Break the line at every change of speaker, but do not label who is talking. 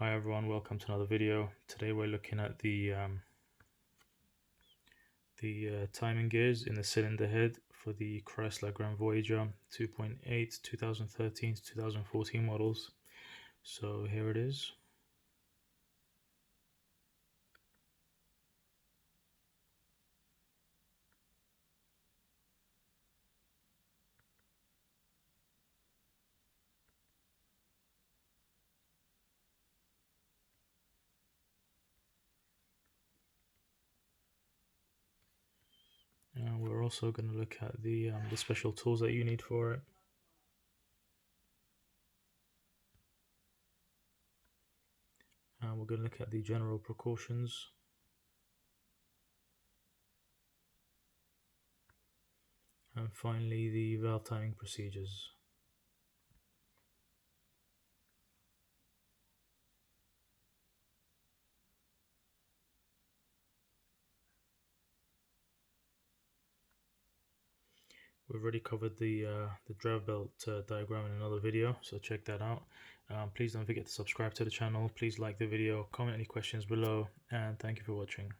Hi everyone, welcome to another video. Today we're looking at the timing gears in the cylinder head for the Chrysler Grand Voyager 2.8 2013 to 2014 models. So here it is. We're also going to look at the special tools that you need for it. We're going to look at the general precautions. And finally, the valve timing procedures. We've already covered the drive belt diagram in another video, so check that out. Please don't forget to subscribe to the channel. Please like the video, comment any questions below, and thank you for watching.